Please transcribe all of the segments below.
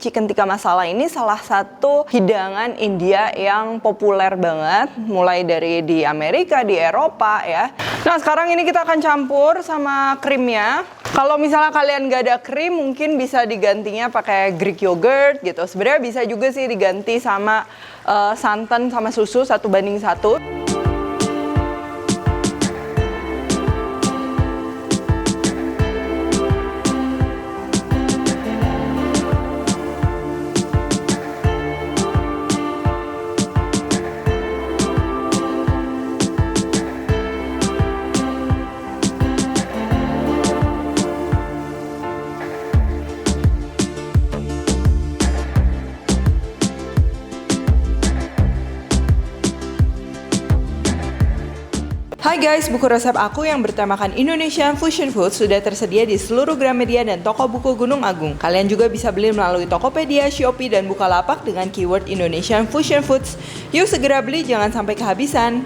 chicken tikka masala ini salah satu hidangan India yang populer banget, mulai dari di Amerika, di Eropa ya. Nah sekarang ini kita akan campur sama krimnya. Kalau misalnya kalian gak ada krim, mungkin bisa digantinya pakai Greek yogurt gitu. Sebenarnya bisa juga sih diganti sama santan sama susu 1:1. Hai guys, buku resep aku yang bertemakan Indonesian Fusion Food sudah tersedia di seluruh Gramedia dan toko buku Gunung Agung. Kalian juga bisa beli melalui Tokopedia, Shopee, dan Bukalapak dengan keyword Indonesian Fusion Foods. Yuk segera beli, jangan sampai kehabisan.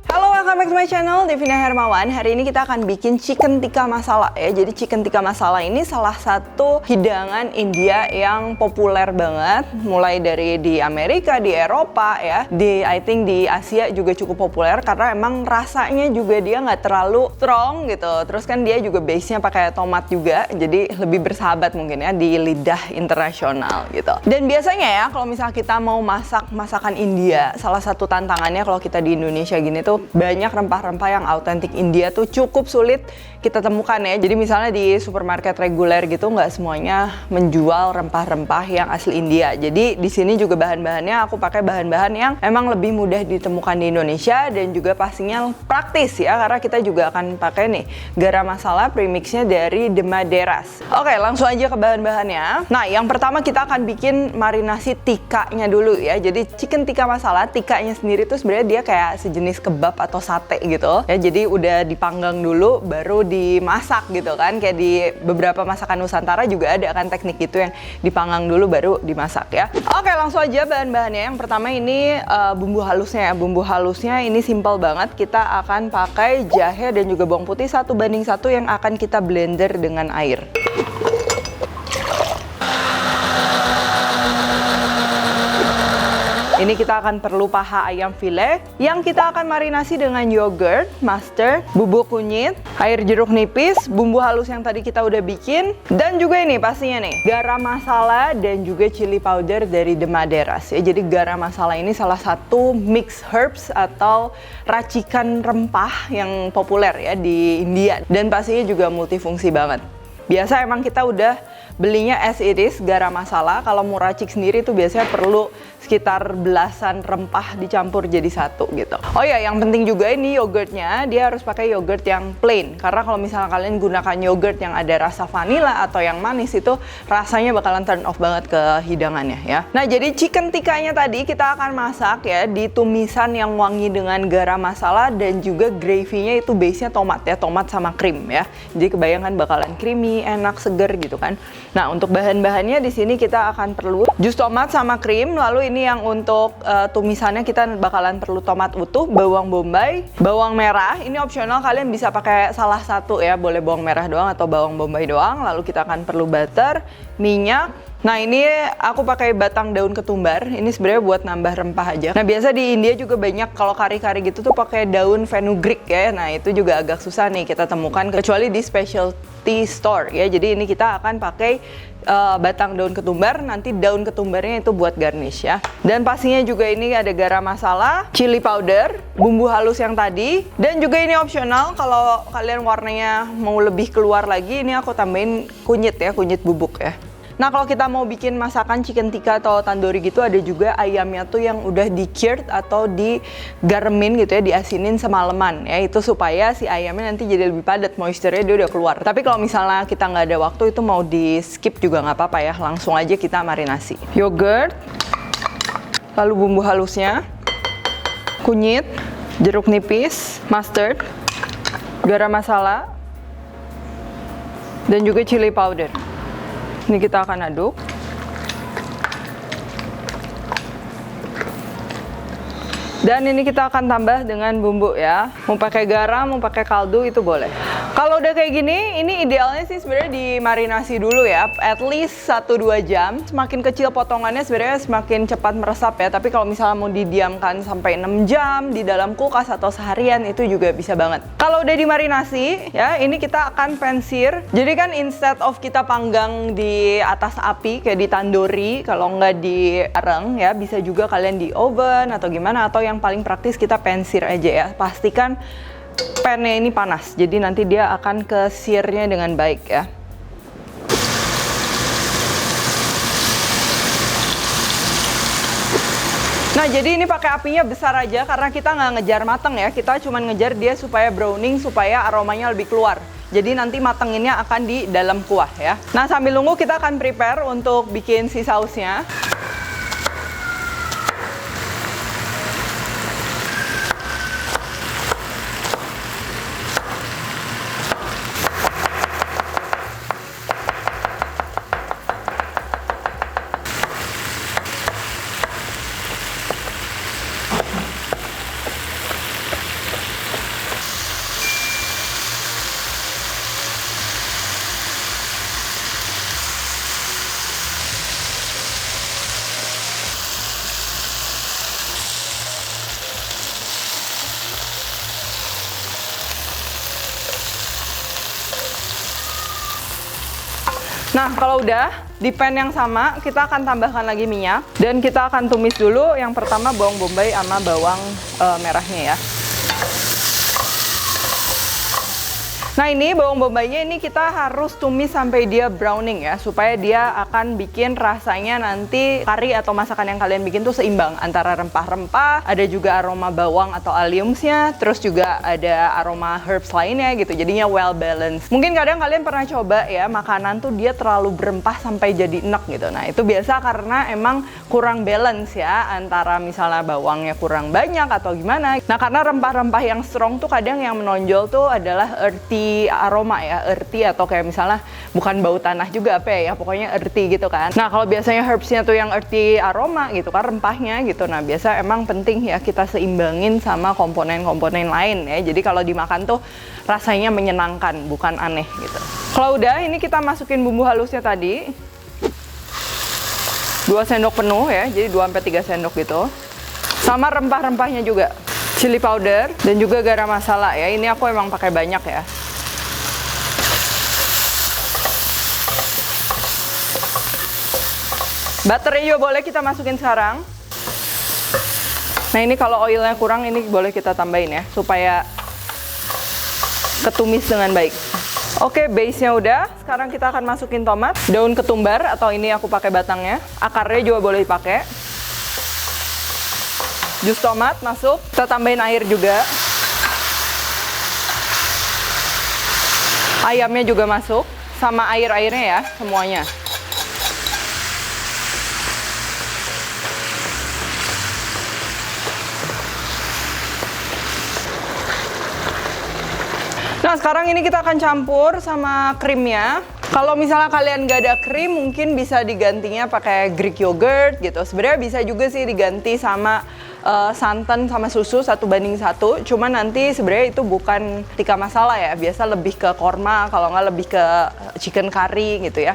Halo, welcome back to my channel, Devina Hermawan. Hari ini kita akan bikin chicken tikka masala ya. Jadi chicken tikka masala ini salah satu hidangan India yang populer banget, mulai dari di Amerika, di Eropa ya. I think di Asia juga cukup populer karena emang rasanya juga dia nggak terlalu strong gitu. Terus kan dia juga base-nya pakai tomat juga, jadi lebih bersahabat mungkin ya di lidah internasional gitu. Dan biasanya ya kalau misalnya kita mau masak masakan India, salah satu tantangannya kalau kita di Indonesia gini tuh banyak rempah-rempah yang autentik India tuh cukup sulit kita temukan ya. Jadi misalnya di supermarket reguler gitu nggak semuanya menjual rempah-rempah yang asli India. Jadi di sini juga bahan-bahannya aku pakai bahan-bahan yang emang lebih mudah ditemukan di Indonesia dan juga pastinya praktis ya, karena kita juga akan pakai nih garam masala premixnya dari The Madeiras. Oke, langsung aja ke bahan-bahannya. Nah, yang pertama kita akan bikin marinasi tikkanya dulu ya. Jadi chicken tikka masala, tikkanya sendiri tuh sebenarnya dia kayak sejenis kebab atau sate gitu ya. Jadi udah dipanggang dulu baru dimasak gitu kan, kayak di beberapa masakan Nusantara juga ada kan teknik itu yang dipanggang dulu baru dimasak ya. Oke, langsung aja bahan-bahannya. Yang pertama ini bumbu halusnya ya. Bumbu halusnya ini simple banget. Kita akan pakai jahe dan juga bawang putih 1:1 yang akan kita blender dengan air. Ini kita akan perlu paha ayam file yang kita akan marinasi dengan yogurt, mustard, bubuk kunyit, air jeruk nipis, bumbu halus yang tadi kita udah bikin, dan juga ini pastinya nih garam masala dan juga chili powder dari The Madeiras ya. Jadi garam masala ini salah satu mix herbs atau racikan rempah yang populer ya di India dan pastinya juga multifungsi banget. Biasa emang kita udah belinya as it is garam masala. Kalau mau racik sendiri tuh biasanya perlu sekitar belasan rempah dicampur jadi satu gitu. Oh ya, yang penting juga ini yogurtnya dia harus pakai yogurt yang plain, karena kalau misalnya kalian gunakan yogurt yang ada rasa vanilla atau yang manis itu rasanya bakalan turn off banget ke hidangannya ya. Nah, jadi chicken tikkanya tadi kita akan masak ya di tumisan yang wangi dengan garam masala dan juga gravy-nya itu base-nya tomat ya, tomat sama krim ya. Jadi kebayangkan bakalan creamy, enak, seger gitu kan. Nah, untuk bahan-bahannya di sini kita akan perlu jus tomat sama krim. Lalu ini yang untuk tumisannya kita bakalan perlu tomat utuh, bawang bombay, bawang merah. Ini opsional, kalian bisa pakai salah satu ya, boleh bawang merah doang atau bawang bombay doang. Lalu kita akan perlu butter, minyak. Nah, ini aku pakai batang daun ketumbar. Ini sebenarnya buat nambah rempah aja. Nah, biasa di India juga banyak kalau kari-kari gitu tuh pakai daun fenugreek ya. Nah, itu juga agak susah nih kita temukan kecuali di specialty store ya. Jadi ini kita akan pakai batang daun ketumbar. Nanti daun ketumbarnya itu buat garnish ya. Dan pastinya juga ini ada garam masala, chili powder, bumbu halus yang tadi. Dan juga ini opsional kalau kalian warnanya mau lebih keluar lagi, ini aku tambahin kunyit ya, kunyit bubuk ya. Nah, kalau kita mau bikin masakan chicken tikka atau tandoori gitu, ada juga ayamnya tuh yang udah di-cured atau digaremin gitu ya, diasinin semalaman ya. Itu supaya si ayamnya nanti jadi lebih padat, moisture-nya dia udah keluar. Tapi kalau misalnya kita nggak ada waktu, itu mau di-skip juga nggak apa-apa ya. Langsung aja kita marinasi. Yogurt, lalu bumbu halusnya, kunyit, jeruk nipis, mustard, garam masala, dan juga chili powder. Ini kita akan aduk. Dan ini kita akan tambah dengan bumbu ya. Mau pakai garam, mau pakai kaldu itu boleh. Kalau udah kayak gini, ini idealnya sih sebenarnya dimarinasi dulu ya, at least 1-2 jam. Semakin kecil potongannya sebenarnya semakin cepat meresap ya. Tapi kalau misalnya mau didiamkan sampai 6 jam di dalam kulkas atau seharian, itu juga bisa banget. Kalau udah dimarinasi ya, ini kita akan pensir. Jadi kan instead of kita panggang di atas api kayak di tandoori, kalau nggak di areng ya, bisa juga kalian di oven atau gimana, atau yang paling praktis kita pensir aja ya. Pastikan pannya ini panas, jadi nanti dia akan ke sear-nya dengan baik ya. Nah, jadi ini pakai apinya besar aja karena kita nggak ngejar mateng ya, kita cuma ngejar dia supaya browning, supaya aromanya lebih keluar. Jadi nanti matenginnya akan di dalam kuah ya. Nah, sambil nunggu kita akan prepare untuk bikin si sausnya. Nah, kalau udah di pan yang sama, kita akan tambahkan lagi minyak dan kita akan tumis dulu. Yang pertama bawang bombay sama bawang merahnya ya. Nah, ini bawang bombaynya ini kita harus tumis sampai dia browning ya, supaya dia akan bikin rasanya nanti kari atau masakan yang kalian bikin tuh seimbang antara rempah-rempah, ada juga aroma bawang atau alliumsnya, terus juga ada aroma herbs lainnya gitu, jadinya well balanced. Mungkin kadang kalian pernah coba ya, makanan tuh dia terlalu berempah sampai jadi enek gitu. Nah, itu biasa karena emang kurang balance ya, antara misalnya bawangnya kurang banyak atau gimana. Nah, karena rempah-rempah yang strong tuh kadang yang menonjol tuh adalah earthy aroma ya, earthy atau kayak misalnya bukan bau tanah juga apa ya, pokoknya earthy gitu kan. Nah, kalau biasanya herbsnya tuh yang earthy aroma gitu kan, rempahnya gitu. Nah, biasa emang penting ya kita seimbangin sama komponen-komponen lain ya. Jadi kalau dimakan tuh rasanya menyenangkan, bukan aneh gitu. Kalau udah, ini kita masukin bumbu halusnya tadi. 2 sendok penuh ya, jadi 2-3 sendok gitu. Sama rempah-rempahnya juga. Chili powder dan juga garam masala ya. Ini aku emang pakai banyak ya. Butternya juga boleh kita masukin sekarang. Nah, ini kalau oilnya kurang, ini boleh kita tambahin ya, supaya ketumis dengan baik. Oke, base-nya udah. Sekarang kita akan masukin tomat, daun ketumbar, atau ini aku pakai batangnya. Akarnya juga boleh dipakai. Jus tomat masuk, kita tambahin air juga. Ayamnya juga masuk, sama air-airnya ya, semuanya. Nah, sekarang ini kita akan campur sama krimnya. Kalau misalnya kalian nggak ada krim, mungkin bisa digantinya pakai Greek yogurt gitu. Sebenarnya bisa juga sih diganti sama santan sama susu 1:1. Cuman nanti sebenarnya itu bukan tikka masala ya. Biasa lebih ke korma, kalau nggak lebih ke chicken curry gitu ya.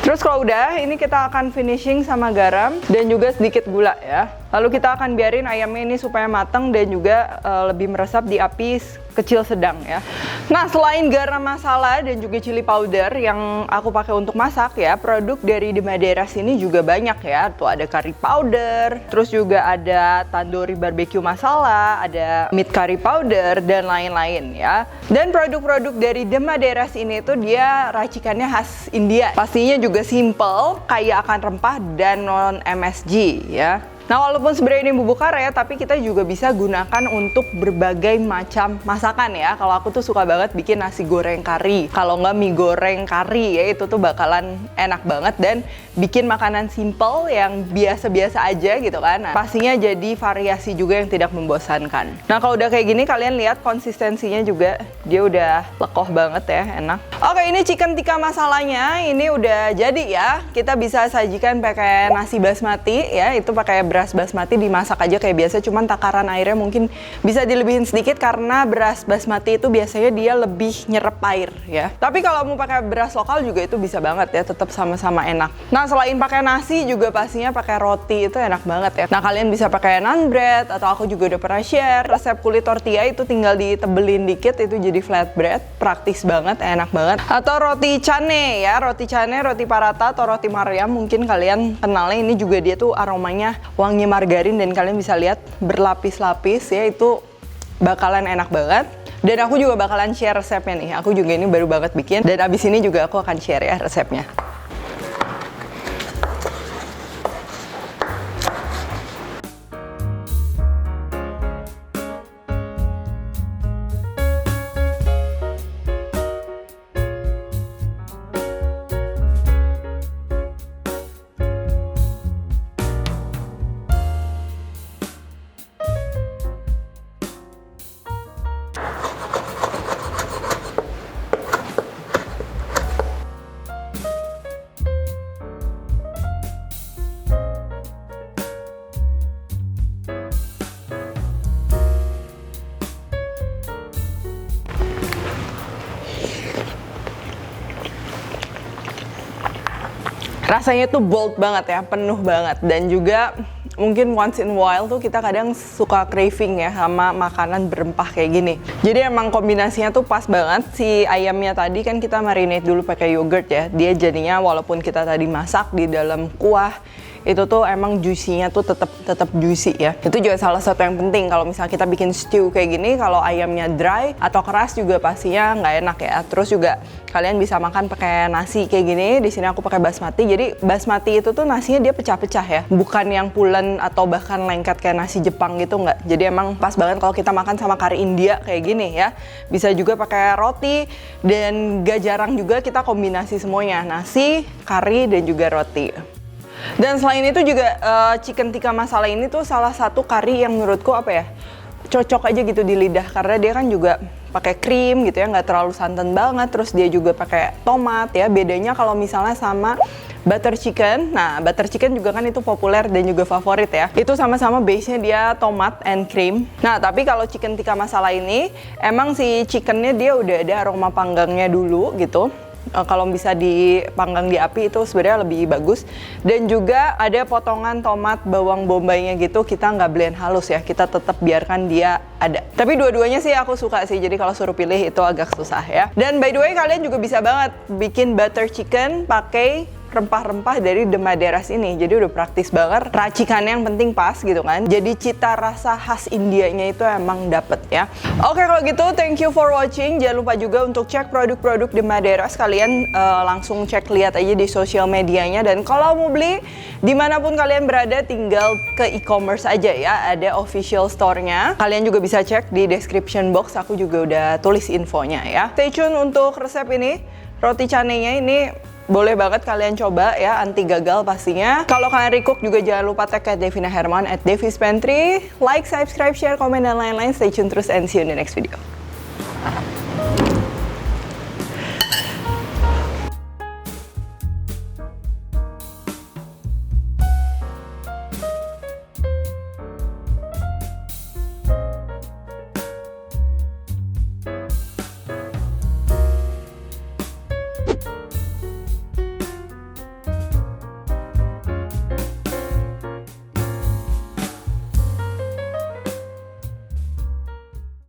Terus kalau udah, ini kita akan finishing sama garam dan juga sedikit gula ya. Lalu kita akan biarin ayamnya ini supaya matang dan juga lebih meresap di api kecil sedang ya. Nah, selain garam masala dan juga chili powder yang aku pakai untuk masak ya, produk dari The Madeiras ini juga banyak ya. Tuh ada curry powder, terus juga ada tandoori barbecue masala, ada meat curry powder dan lain-lain ya. Dan produk-produk dari The Madeiras ini tuh dia racikannya khas India. Pastinya juga simple, kaya akan rempah dan non MSG ya. Nah, walaupun sebenarnya ini bubuk kare, tapi kita juga bisa gunakan untuk berbagai macam masakan ya. Kalau aku tuh suka banget bikin nasi goreng kari. Kalau nggak mie goreng kari ya, itu tuh bakalan enak banget dan bikin makanan simple yang biasa-biasa aja gitu kan. Nah, pastinya jadi variasi juga yang tidak membosankan. Nah, kalau udah kayak gini kalian lihat konsistensinya juga dia udah lekoh banget ya, enak. Oke, ini chicken tikka masalanya ini udah jadi ya. Kita bisa sajikan pakai nasi basmati ya, itu pakai beras beras basmati dimasak aja kayak biasa, cuman takaran airnya mungkin bisa dilebihin sedikit karena beras basmati itu biasanya dia lebih nyerap air ya. Tapi kalau mau pakai beras lokal juga itu bisa banget ya, tetap sama-sama enak. Nah, selain pakai nasi juga pastinya pakai roti itu enak banget ya. Nah, kalian bisa pakai naan bread atau aku juga udah pernah share resep kulit tortilla itu tinggal ditebelin dikit itu jadi flatbread, praktis banget, enak banget. Atau roti cane ya, roti cane, roti paratha atau roti Maryam mungkin kalian kenalnya, ini juga dia tuh aromanya wangi margarin dan kalian bisa lihat berlapis-lapis ya, itu bakalan enak banget. Dan aku juga bakalan share resepnya nih, aku juga ini baru banget bikin dan abis ini juga aku akan share ya resepnya. Rasanya tuh bold banget ya, penuh banget, dan juga mungkin once in a while tuh kita kadang suka craving ya sama makanan berempah kayak gini. Jadi emang kombinasinya tuh pas banget. Si ayamnya tadi kan kita marinate dulu pakai yogurt ya. Dia jadinya walaupun kita tadi masak di dalam kuah, itu tuh emang juicy-nya tuh tetap juicy ya. Itu juga salah satu yang penting kalau misalnya kita bikin stew kayak gini, kalau ayamnya dry atau keras juga pastinya nggak enak ya. Terus juga kalian bisa makan pakai nasi kayak gini. Di sini aku pakai basmati. Jadi basmati itu tuh nasinya dia pecah-pecah ya, bukan yang pulen atau bahkan lengket kayak nasi Jepang gitu, nggak. Jadi emang pas banget kalau kita makan sama kari India kayak gini ya. Bisa juga pakai roti, dan gak jarang juga kita kombinasi semuanya, nasi, kari, dan juga roti. Dan selain itu juga chicken tikka masala ini tuh salah satu kari yang menurutku apa ya, cocok aja gitu di lidah, karena dia kan juga pakai krim gitu ya, nggak terlalu santan banget. Terus dia juga pakai tomat ya. Bedanya kalau misalnya sama butter chicken, nah butter chicken juga kan itu populer dan juga favorit ya. Itu sama-sama base-nya dia tomat and cream. Nah tapi kalau chicken tikka masala ini emang si chickennya dia udah ada aroma panggangnya dulu gitu. Kalau bisa dipanggang di api itu sebenarnya lebih bagus. Dan juga ada potongan tomat bawang bombaynya gitu, kita nggak blend halus ya, kita tetap biarkan dia ada. Tapi dua-duanya sih aku suka sih, jadi kalau suruh pilih itu agak susah ya. Dan by the way kalian juga bisa banget bikin butter chicken pakai rempah-rempah dari The Madeiras ini. Jadi udah praktis banget, racikannya yang penting pas gitu kan. Jadi cita rasa khas Indianya itu emang dapet ya. Oke kalau gitu thank you for watching. Jangan lupa juga untuk cek produk-produk The Madeiras. Kalian langsung cek, lihat aja di sosial medianya. Dan kalau mau beli dimanapun kalian berada, tinggal ke e-commerce aja ya. Ada official store-nya. Kalian juga bisa cek di description box, aku juga udah tulis infonya ya. Stay tune untuk resep ini. Roti canenya ini boleh banget kalian coba ya, anti gagal pastinya. Kalau kalian recook juga jangan lupa tag Devina Herman @Devi's Pantry. Like, subscribe, share, komen, dan lain-lain. Stay tune terus and see you in the next video.